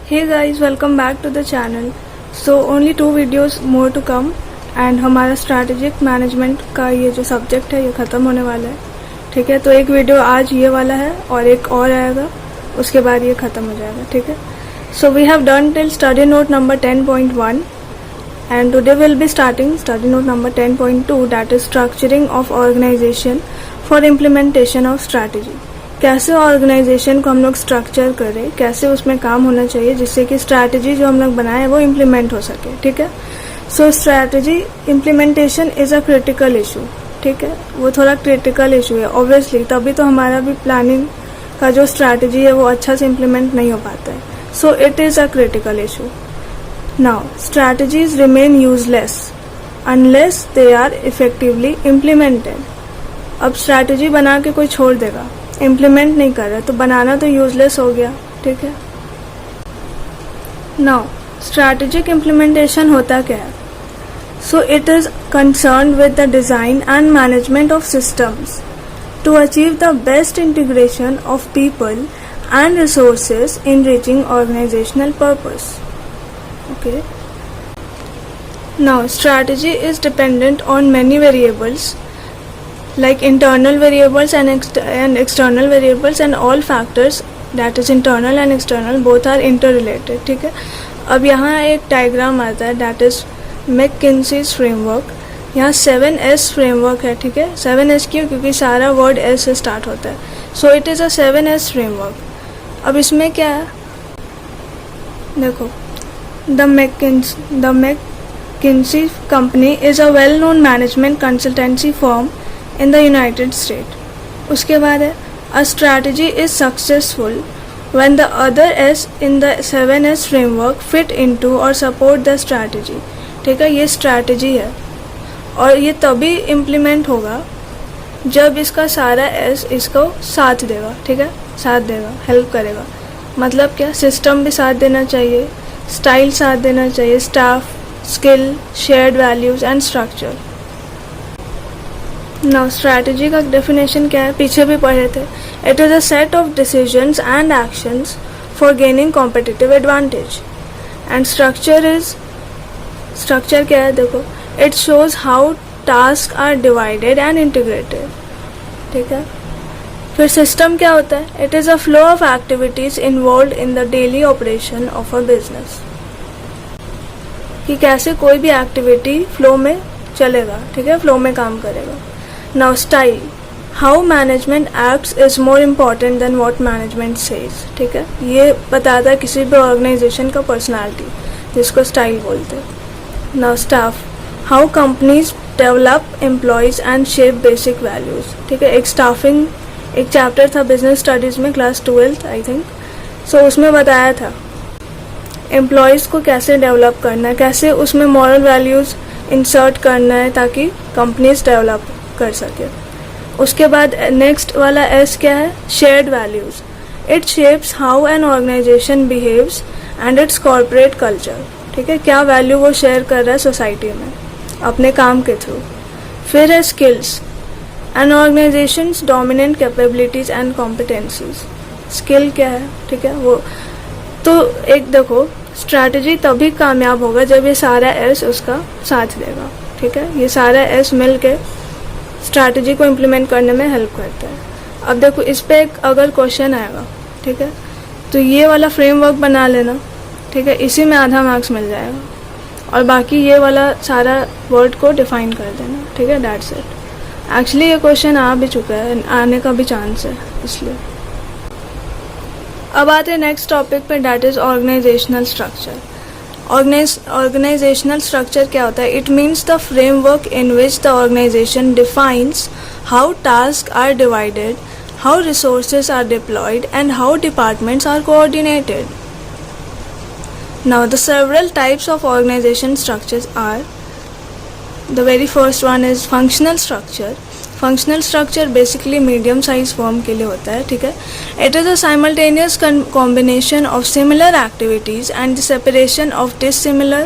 Hey guys, welcome back to the channel. So only 2 videos more to come and हमारा strategic management का ये जो subject है ये ख़त्म होने वाला है. ठीक है, तो एक वीडियो आज ये वाला है और एक और आएगा, उसके बाद ये ख़त्म हो जाएगा. ठीक है, so we have done till study note number 10.1 and today we'll be starting study note number 10.2, that is structuring of organization for implementation of strategy. कैसे ऑर्गेनाइजेशन को हम लोग स्ट्रक्चर करें, कैसे उसमें काम होना चाहिए जिससे कि स्ट्रैटेजी जो हम लोग बनाए वो इम्प्लीमेंट हो सके. ठीक है, so strategy implementation is a critical issue. ठीक है, वो थोड़ा क्रिटिकल इशू है ऑब्वियसली, तभी तो हमारा भी प्लानिंग का जो स्ट्रैटेजी है वो अच्छा से इम्प्लीमेंट नहीं हो पाता है. So it is a critical issue. Now strategies remain useless unless they are effectively implemented. अब स्ट्रैटेजी बना के कोई छोड़ देगा, इम्प्लीमेंट नहीं कर रहा, तो बनाना तो यूजलेस हो गया. ठीक है, नाउ स्ट्रैटेजिक इम्प्लीमेंटेशन होता क्या है? So it is concerned with the design and management of systems to achieve the best integration of people and resources in reaching organisational purpose. Okay. Now, strategy is dependent on many variables like internal variables and external variables, and all factors that is internal and external both are interrelated. ठीक है, अब यहाँ एक diagram आता है that is मैकिन्सीज framework. यहाँ 7S framework है. ठीक है, 7S क्यों? क्योंकि सारा वर्ड S से स्टार्ट होता है. So it is a 7S framework. अब इसमें क्या है देखो, The McKinsey company is a well-known management consultancy firm in the United States. उसके बाद है a strategy is successful when the other S in the 7S framework fit into or support the strategy. ठीक है, ये strategy है और ये तभी implement होगा जब इसका सारा S इसको साथ देगा. ठीक है, साथ देगा, हेल्प करेगा. मतलब क्या? सिस्टम भी साथ देना चाहिए, स्टाइल साथ देना चाहिए, staff, skill, shared values and structure. Now strategy का डेफिनेशन क्या है? पीछे भी पढ़े थे. It is a set of decisions and actions for gaining competitive advantage. And structure क्या है? देखो, it shows how task are divided and integrated. ठीक है, फिर सिस्टम क्या होता है? It is a flow of activities involve in the daily operation of a business. कि कैसे कोई भी एक्टिविटी फ्लो में चलेगा. ठीक है, फ्लो में काम करेगा. Now style, how management acts is more important than what management says. ठीक है, ये बताता है किसी भी ऑर्गेनाइजेशन का पर्सनालिटी, जिसको स्टाइल बोलते हैं. Now staff, how companies develop employees and shape basic values. ठीक है, एक चैप्टर था बिजनेस स्टडीज़ में, क्लास 12th आई थिंक. सो उसमें बताया था एम्प्लॉयज़ को कैसे डेवलप करना है, कैसे उसमें मॉरल वैल्यूज़ इंसर्ट करना है ताकि कंपनीज डेवलप कर सके. उसके बाद नेक्स्ट वाला एस क्या है? Shared values. It shapes how an organisation behaves and its corporate culture. ठीक है, क्या वैल्यू वो शेयर कर रहा है सोसाइटी में अपने काम के थ्रू. फिर है skills, an organisation's dominant capabilities and competencies. Skill क्या है? ठीक है, वो तो एक देखो, स्ट्रैटेजी तभी कामयाब होगा जब ये सारा एस उसका साथ देगा. ठीक है, ये सारा एस मिल के स्ट्रैटेजी को इम्प्लीमेंट करने में हेल्प करता है. अब देखो, इस पर एक अगर क्वेश्चन आएगा, ठीक है, तो ये वाला फ्रेमवर्क बना लेना. ठीक है, इसी में आधा मार्क्स मिल जाएगा और बाकी ये वाला सारा वर्ड को डिफाइन कर देना. ठीक है, दैट्स इट. एक्चुअली ये क्वेश्चन आ भी चुका है, आने का भी चांस है, इसलिए. अब आते हैं नेक्स्ट टॉपिक पे, that is organisational structure. Organisational structure क्या होता है? It means the framework in which the organisation defines how task are divided, how resources are deployed and how departments are coordinated. Now the several types of organisation structures are, the very first one is functional structure. Functional structure basically medium size firm के लिए होता है. ठीक है, it is a simultaneous combination of similar activities and the separation of dissimilar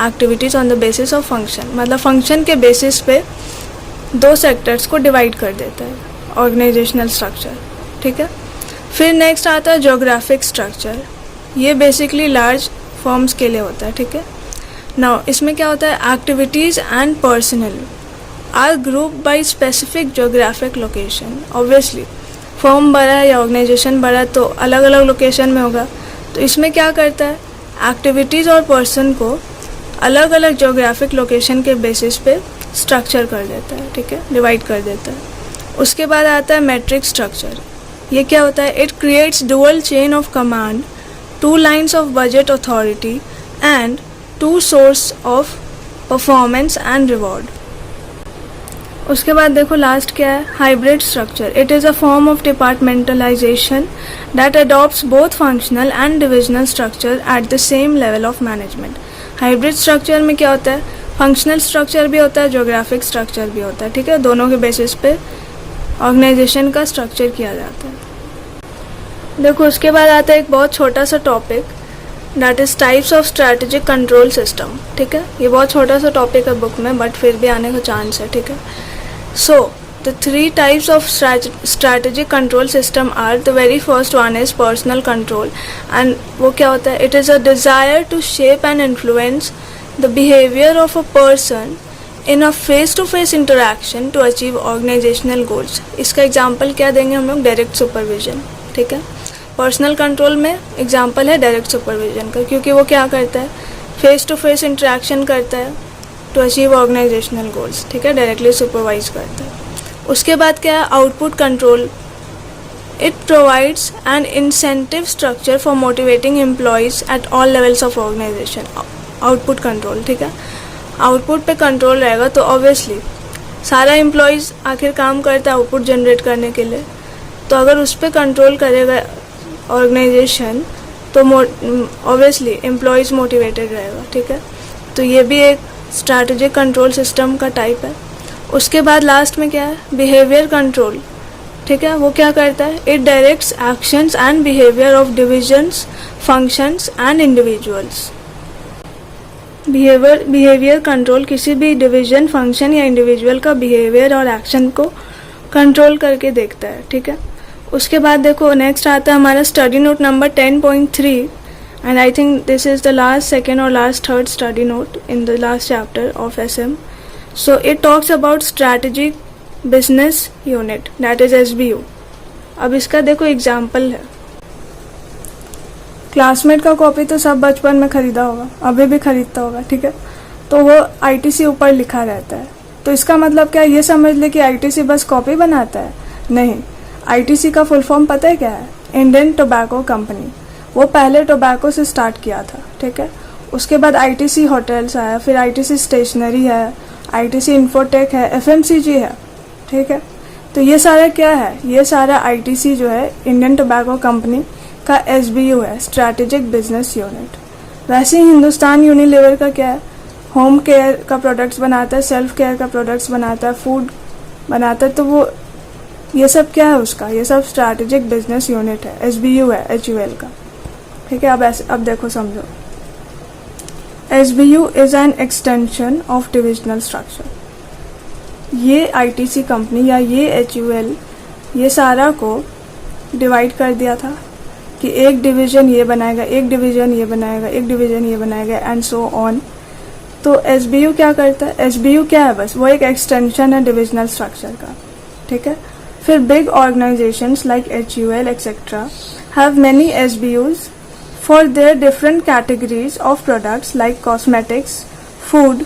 activities on the basis of function. मतलब function के basis पे दो sectors को divide कर देता है organizational structure. ठीक है, फिर नेक्स्ट आता है ज्योग्राफिक स्ट्रक्चर. ये बेसिकली लार्ज फर्म्स के लिए होता है, ठीक है। नाउ इसमें क्या होता है, activities and personnel are group by specific geographic location. Obviously firm बड़ा है या ऑर्गेनाइजेशन बड़ा है तो अलग अलग लोकेशन में होगा, तो इसमें क्या करता है, एक्टिविटीज़ और पर्सन को अलग अलग जोग्राफिक लोकेशन के बेसिस पे स्ट्रक्चर कर देता है, ठीक है, डिवाइड कर देता है। उसके बाद आता है मैट्रिक्स स्ट्रक्चर। ये क्या होता है, it creates dual chain of command, 2 lines of budget authority and 2 source of performance and reward. उसके बाद देखो लास्ट क्या है, hybrid structure. It is a form of departmentalisation that adopts both functional and divisional structure at the same level of management. Hybrid structure में क्या होता है, functional structure भी होता है, ज्योग्राफिक स्ट्रक्चर भी होता है, ठीक है, दोनों के बेसिस पे ऑर्गेनाइजेशन का स्ट्रक्चर किया जाता है। देखो उसके बाद आता है एक बहुत छोटा सा topic, that is types of strategic control system, ठीक है। ये बहुत छोटा सा टॉपिक है बुक में, बट फिर भी आने का चांस है, ठीक है। So the 3 types of strategic control system are, the very first one is personal control, and वो क्या होता है, it is a desire to shape and influence the behaviour of a person in a face to face interaction to achieve organisational goals. इसका example क्या देंगे हम लोग, direct supervision, ठीक है। पर्सनल कंट्रोल में एग्जाम्पल है डायरेक्ट सुपरविजन का, क्योंकि वो क्या करता है, फेस टू फेस इंटरेक्शन करता है टू अचीव ऑर्गेनाइजेशनल गोल्स, ठीक है, डायरेक्टली सुपरवाइज करता है। उसके बाद क्या है, output control. It provides an incentive structure for motivating employees at all levels of organisation. Output control, ठीक है, आउटपुट पे कंट्रोल रहेगा तो ऑब्वियसली सारा एम्प्लॉयज़ आखिर काम करता है आउटपुट जनरेट करने के लिए, तो अगर उस पर कंट्रोल करेगा ऑर्गेनाइजेशन तो ऑब्वियसली एम्प्लॉयज़ मोटिवेटेड रहेगा, ठीक है। तो ये भी एक स्ट्रैटेजिक कंट्रोल सिस्टम का टाइप है। उसके बाद लास्ट में क्या है, बिहेवियर कंट्रोल, ठीक है। वो क्या करता है, it directs actions and behaviour of divisions, functions and individuals. Behaviour control किसी भी डिवीजन, फंक्शन या इंडिविजुअल का बिहेवियर और एक्शन को कंट्रोल करके देखता है, ठीक है। उसके बाद देखो नेक्स्ट आता है हमारा study note number 10.3, and I think this is the last second और last third study note in the last chapter of SM. So it talks about strategic business unit, that is SBU. अब इसका देखो example है, classmate का copy तो सब बचपन में खरीदा होगा, अभी भी खरीदता होगा, ठीक है। तो वो ITC ऊपर लिखा रहता है, तो इसका मतलब क्या, ये समझ ले कि ITC बस कॉपी बनाता है? नहीं, ITC का फुल फॉर्म पता है क्या है, इंडियन टोबैको कंपनी। वो पहले टोबैको से स्टार्ट किया था, ठीक है। उसके बाद ITC होटल्स आया, फिर ITC स्टेशनरी है, ITC इन्फोटेक है, FMCG है, ठीक है। तो ये सारा क्या है, ये सारा ITC जो है इंडियन टोबैको कंपनी का SBU है, स्ट्रैटेजिक बिजनेस यूनिट। वैसे ही हिंदुस्तान यूनिलीवर का क्या है, होम केयर का प्रोडक्ट्स बनाता है, सेल्फ केयर का प्रोडक्ट्स बनाता है, फूड बनाता है, तो वो ये सब क्या है उसका, ये सब स्ट्रैटेजिक बिजनेस यूनिट है, SBU है HUL का, ठीक है। अब देखो समझो, SBU is an extension of divisional structure. ये ITC कंपनी या ये HUL ये सारा को डिवाइड कर दिया था कि एक डिवीजन ये बनाएगा, एक डिवीजन ये बनाएगा, एक डिवीजन ये बनाएगा, एंड सो ऑन। तो SBU क्या करता है, SBU क्या है, बस वो एक एक्सटेंशन है डिविजनल स्ट्रक्चर का, ठीक है। फिर big organisations like HUL etcetera have many SBUs for their different categories of products like cosmetics, food,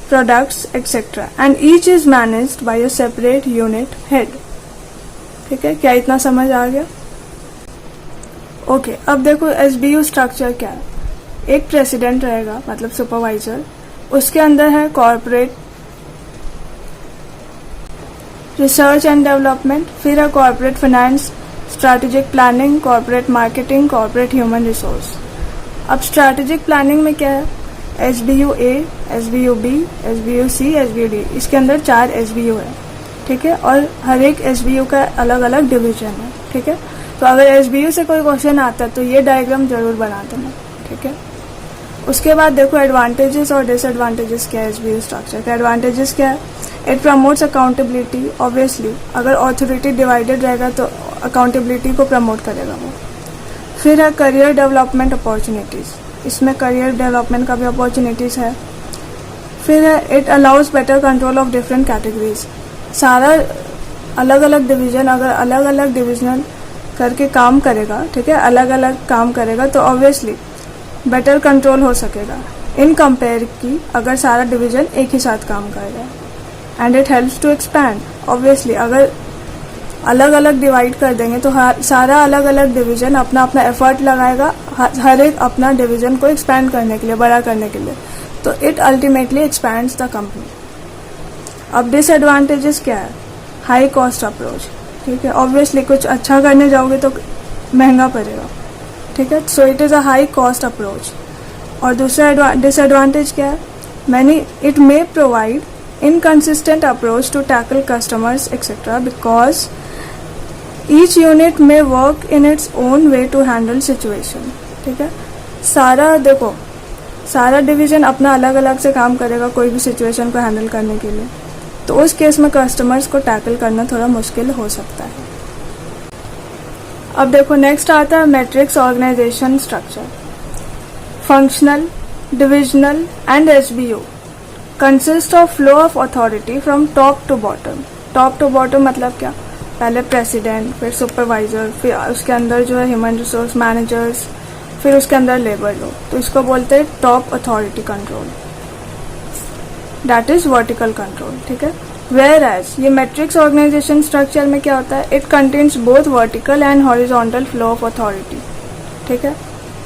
products, etc. and each is managed by a separate unit head. ठीक है, क्या इतना समझ आ गया? ओके, अब देखो SBU स्ट्रक्चर क्या है। एक प्रेसिडेंट रहेगा, मतलब सुपरवाइजर, उसके अंदर है कॉर्पोरेट रिसर्च एंड डेवलपमेंट, फिर है corporate finance, strategic planning, corporate marketing, corporate human resource. अब स्ट्रैटेजिक प्लानिंग में क्या है, SBU A, SBU B, SBU C, SBU D, इसके अंदर 4 SBU है, ठीक है। और हर एक SBU का अलग अलग डिवीजन है, ठीक है। तो अगर SBU से कोई क्वेश्चन आता है तो ये डायग्राम जरूर बना देना, ठीक है। उसके बाद देखो एडवांटेजेस और डिसएडवांटेजेस क्या है SBU स्ट्रक्चर का। एडवांटेजेस क्या है, इट प्रमोट्स अकाउंटेबिलिटी। ऑब्वियसली अगर ऑथोरिटी डिवाइडेड रहेगा तो अकाउंटेबिलिटी को प्रमोट करेगा वो। फिर है करियर डेवलपमेंट अपॉर्चुनिटीज़, इसमें करियर डेवलपमेंट का भी अपॉर्चुनिटीज़ है। फिर है it allows better control of different categories, सारा अलग अलग डिवीज़न अगर अलग अलग डिविजनल करके काम करेगा, ठीक है, अलग अलग काम करेगा तो ऑब्वियसली बेटर कंट्रोल हो सकेगा इन कंपेयर की अगर सारा डिवीज़न एक ही साथ काम कर रहा है। And it helps to expand, obviously अगर अलग अलग डिवाइड कर देंगे तो सारा अलग अलग डिवीज़न अपना अपना एफर्ट लगाएगा हर एक अपना डिवीज़न को एक्सपैंड करने के लिए, बड़ा करने के लिए, तो it ultimately expands the company. अब डिसएडवांटेजेस क्या है? हाई कॉस्ट अप्रोच, ठीक है, ऑब्वियसली कुछ अच्छा करने जाओगे तो महंगा पड़ेगा, ठीक है, so it is a high cost approach. और दूसरा डिसएडवांटेज क्या है? It may provide inconsistent approach to tackle customers etc. because each unit may work in its own way to handle situation, ठीक है, सारा डिवीजन अपना अलग अलग से काम करेगा कोई भी सिचुएशन को हैंडल करने के लिए, तो उस केस में कस्टमर्स को टैकल करना थोड़ा मुश्किल हो सकता है। अब देखो नेक्स्ट आता है matrix organisation structure. Functional, divisional and SBO consist of flow of authority from top to bottom. Top to bottom मतलब क्या? पहले प्रेसिडेंट, फिर सुपरवाइजर, फिर उसके अंदर जो है ह्यूमन रिसोर्स मैनेजर्स, फिर उसके अंदर लेबर लोग, तो इसको बोलते हैं top authority control, that is vertical control, ठीक है। वेयर एज ये मैट्रिक्स ऑर्गेनाइजेशन स्ट्रक्चर में क्या होता है? It contains both vertical and horizontal flow of authority, ठीक है,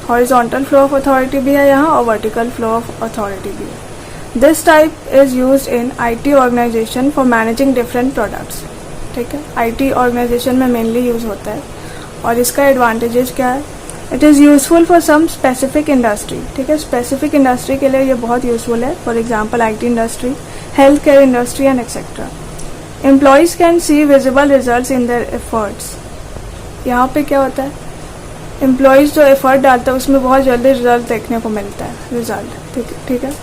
हॉरिजॉन्टल फ्लो ऑफ अथॉरिटी भी है यहाँ और वर्टिकल फ्लो ऑफ अथॉरिटी भी है। This type is used in IT organisation for managing different products, ठीक है, IT ऑर्गेनाइजेशन में मेनली यूज होता है। और इसका एडवांटेजेस क्या है? It is useful for some specific industry, ठीक है, स्पेसिफिक इंडस्ट्री के लिए ये बहुत यूजफुल है, for example IT industry, health care industry and etcetera. Employees can see visible result in their efforts. यहाँ पे क्या होता है? एम्प्लॉयज जो एफर्ट डालता है उसमें बहुत जल्दी रिजल्ट देखने को मिलता है, रिजल्ट, ठीक है।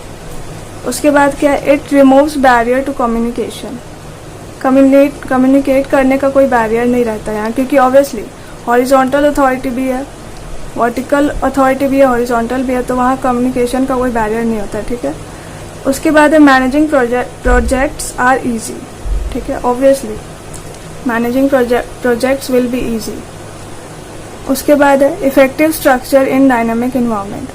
उसके बाद क्या है? It removes barrier to communication. Communicate करने का कोई बैरियर नहीं रहता यहाँ, क्योंकि ऑब्वियसली हॉरिजॉन्टल अथॉरिटी भी है, वर्टिकल अथॉरिटी भी है, हॉरिजॉन्टल भी है, तो वहाँ कम्युनिकेशन का कोई बैरियर नहीं होता, ठीक है। उसके बाद है मैनेजिंग प्रोजेक्ट्स आर ईजी, ठीक है, obviously managing projects will be easy. उसके बाद है effective structure in dynamic environment.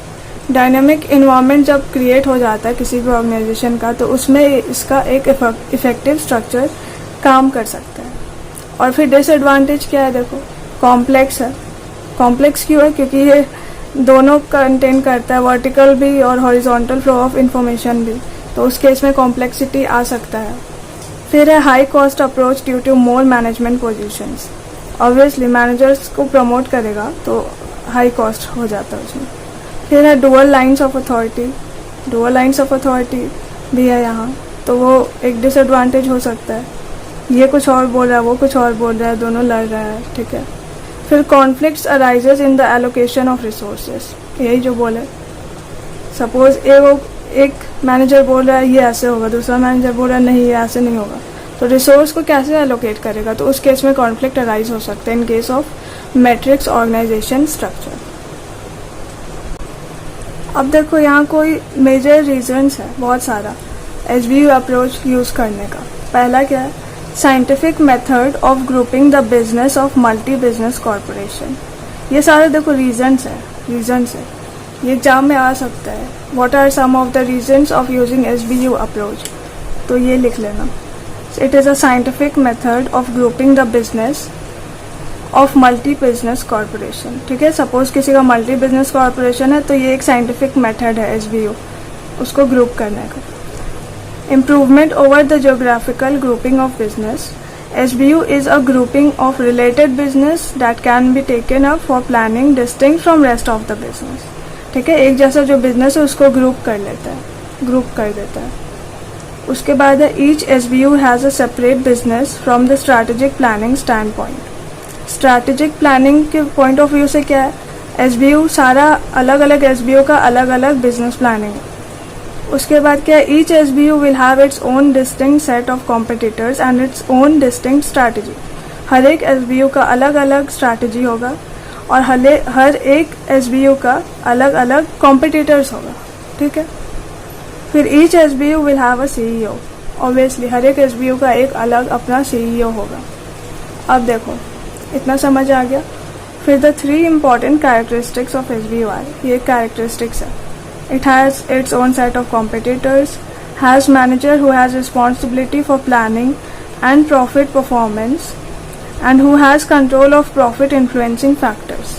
Dynamic environment जब क्रिएट हो जाता है किसी भी ऑर्गेनाइजेशन का, तो उसमें इसका एक इफेक्टिव स्ट्रक्चर काम कर सकता है। और फिर डिसएडवांटेज क्या है? देखो कॉम्प्लेक्स है। कॉम्प्लेक्स क्यों है? क्योंकि ये दोनों कंटेन करता है, वर्टिकल भी और हॉरिजॉन्टल फ्लो ऑफ इंफॉर्मेशन भी, तो उस केस में कॉम्प्लेक्सिटी आ सकता है। फिर है high cost approach due to more management positions. Obviously managers को प्रमोट करेगा तो हाई कॉस्ट हो जाता है उसमें। फिर है dual lines of authority. Dual lines of authority भी है यहाँ, तो वो एक डिसएडवांटेज हो सकता है, ये कुछ और बोल रहा है, वो कुछ और बोल रहा है, दोनों लड़ रहा है, ठीक है। फिर conflicts arises in the allocation of resources, यही जो बोले, सपोज एक मैनेजर बोल रहा है ये ऐसे होगा, दूसरा मैनेजर बोल रहा है नहीं ये ऐसे नहीं होगा, तो रिसोर्स को कैसे एलोकेट करेगा? तो उस केस में कॉन्फ्लिक्ट अराइज हो सकता है in case of matrix organisation structure. अब देखो यहाँ कोई मेजर रीजंस है बहुत सारा SBU अप्रोच यूज करने का। पहला क्या है? Scientific method of grouping the business of multi business corporation. ये सारे देखो रीजंस है, ये एग्जाम में आ सकता है। What are some of the reasons of using SBU approach? तो ये लिख लेना, it is a scientific method of grouping the business of multi business corporation, ठीक है। सपोज किसी का मल्टी बिजनेस कॉरपोरेशन है तो ये एक साइंटिफिक मेथड है SBU, उसको ग्रुप करने का। Improvement over the geographical grouping of business. SBU is a grouping of related business that can be taken up for planning distinct from rest of the business, ठीक है। एक जैसा जो business है उसको ग्रुप कर देता है। उसके बाद है each SBU has a separate business from the strategic planning stand point. Strategic planning के पॉइंट ऑफ व्यू से क्या है? SBU सारा अलग अलग SBU का अलग अलग बिजनेस प्लानिंग है। उसके बाद क्या है? Each SBU will have its own distinct set of competitors and its own distinct strategy. हर एक SBU का अलग अलग स्ट्रैटेजी होगा और हर एक SBU का अलग अलग कॉम्पिटिटर्स होगा, ठीक है। फिर each SBU will have a CEO, obviously हर एक SBU का एक अलग अपना CEO होगा। अब देखो इतना समझ आ गया। फिर the 3 important characteristics of SBU are, ये कैरेक्टरिस्टिक्स है। It has its own set of competitors, has manager who has responsibility for planning and profit performance and who has control of profit influencing factors.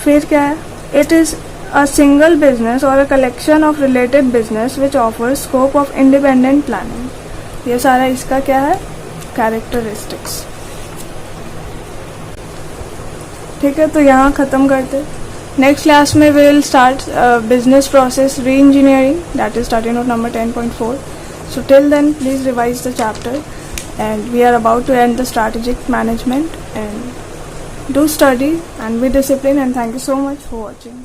फिर क्या है? It is a single business or a collection of related business which offers scope of independent planning. ये सारा इसका क्या है? Characteristics. ठीक है, तो यहाँ ख़त्म करते। नेक्स्ट क्लास में we will start business process re engineering, that is starting note number 10.4. So till then please revise the chapter and we are about to end the strategic management and do study and be discipline and thank you so much for watching.